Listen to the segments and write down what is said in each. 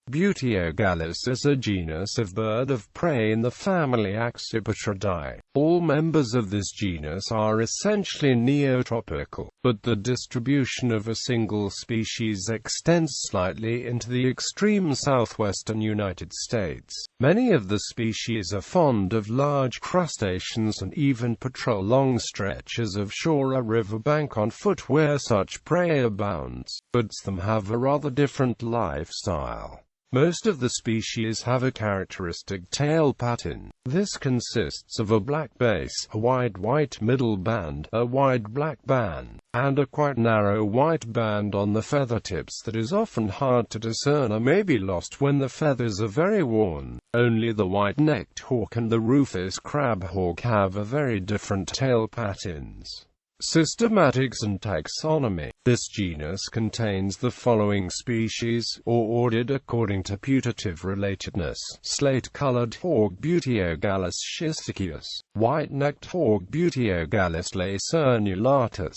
Buteogallus is a genus of bird of prey in the family Accipitridae. All members of this genus are essentially neotropical, but the distribution of a single species extends slightly into the extreme southwestern United States. Many of the species are fond of large crustaceans and even patrol long stretches of shore or riverbank on foot where such prey abounds, but some have a rather different lifestyle. Most of the species have a characteristic tail pattern. This consists of a black base, a wide white middle band, a wide black band, and a quite narrow white band on the feather tips that is often hard to discern or may be lost when the feathers are very worn. Only the white-necked hawk and the rufous crabhawk have a very different tail patterns. Systematics and taxonomy. This genus contains the following species, or ordered according to putative relatedness: slate-colored hawk Buteogallus schisticius, white-necked hawk Buteogallus lacernulatus,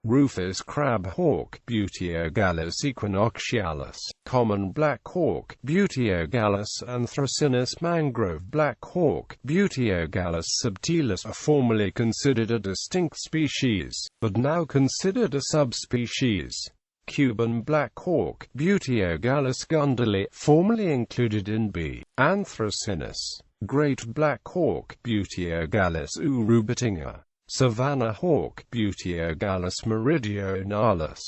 rufous crab hawk Buteogallus equinoctialis, common black hawk Buteogallus anthracinus, mangrove black hawk Buteogallus subtilis are formerly considered a distinct species, but now considered a subspecies. Cuban black hawk Buteogallus gunduli, formerly included in B. anthracinus. Great black hawk Buteogallus urubitinga. Savannah hawk Buteogallus meridionalis.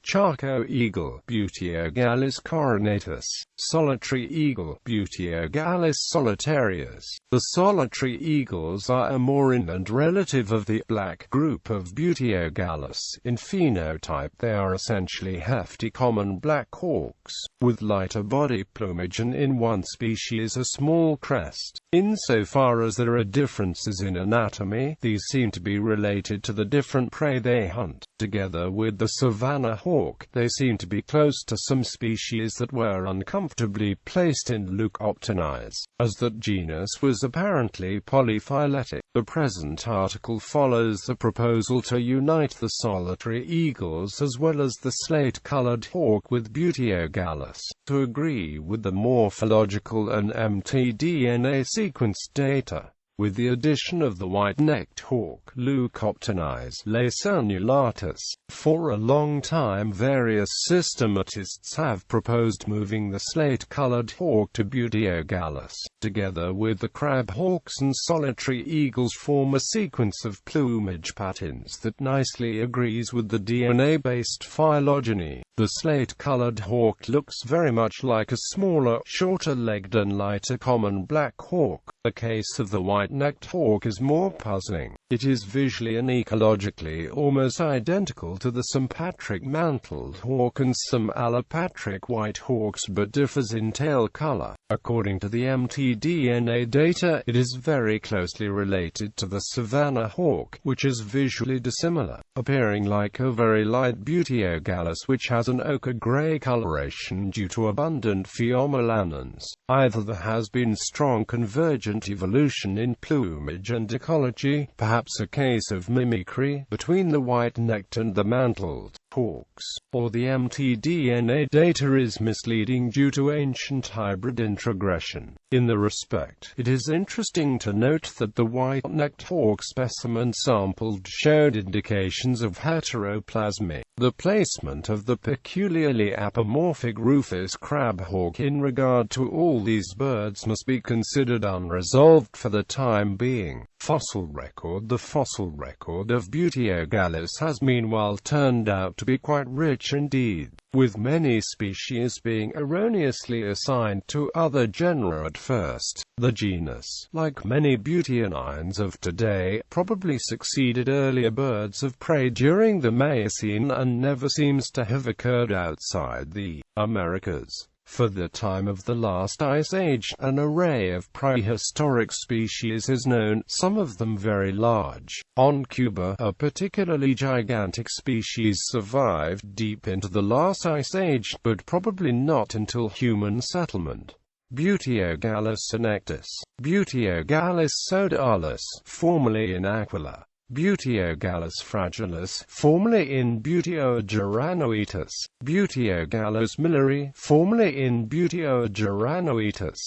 Charco eagle Buteogallus coronatus. Solitary eagle Buteogallus solitarius. The solitary eagles are a moorland and relative of the black group of Buteogallus. In phenotype they are essentially hefty common black hawks, with lighter body plumage and in one species a small crest. Insofar as there are differences in anatomy, these seem to be related to the different prey they hunt. Together with the savanna hawk, they seem to be close to some species that were uncomfortably placed in Leucoptenies, as that genus was apparently polyphyletic. The present article follows the proposal to unite the solitary eagles as well as the slate-colored hawk with Buteogallus, to agree with the morphological and mtDNA sequence data. With the addition of the white-necked hawk Leucoptenies lacernulatus. For a long time various systematists have proposed moving the slate-colored hawk to Buteogallus. Together with the crab hawks and solitary eagles form a sequence of plumage patterns that nicely agrees with the DNA-based phylogeny. The slate-colored hawk looks very much like a smaller, shorter-legged and lighter common black hawk. The case of the white-necked hawk is more puzzling. It is visually and ecologically almost identical to the sympatric mantled hawk and some allopatric white hawks but differs in tail color. According to the mtDNA data, it is very closely related to the savanna hawk, which is visually dissimilar, appearing like a very light Buteogallus which has an ochre-gray coloration due to abundant pheomelanins. Either there has been strong convergent evolution in plumage and ecology, perhaps a case of mimicry between the white-necked and the mantled hawks, or the mtDNA data is misleading due to ancient hybrid introgression. In the respect, it is interesting to note that the white-necked hawk specimen sampled showed indications of heteroplasmy. The placement of the peculiarly apomorphic rufous crabhawk in regard to all these birds must be considered unresolved for the time being. Fossil record. The fossil record of Buteogallus has meanwhile turned out to be quite rich indeed, with many species being erroneously assigned to other genera at first. The genus, like many buteonines of today, probably succeeded earlier birds of prey during the Miocene and never seems to have occurred outside the Americas. For the time of the last ice age, an array of prehistoric species is known, some of them very large. On Cuba, a particularly gigantic species survived deep into the last ice age, but probably not until human settlement. Buteogallus senectus. Buteogallus sodalis, formerly in Aquila. Buteogallus fragilis, formerly in Buteogyranoetus. Buteogallus milleri, formerly in Buteogyranoetus.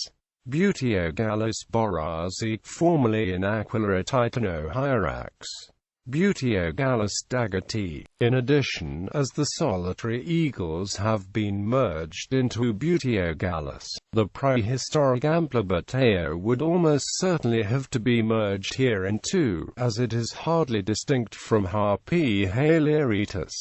Buteogallus borazi, formerly in Aquila titanohyrax. Buteogallus daggeti. In addition, as the solitary eagles have been merged into Buteogallus, the prehistoric Amphibuteo would almost certainly have to be merged here into, as it is hardly distinct from Harpy haliaretus.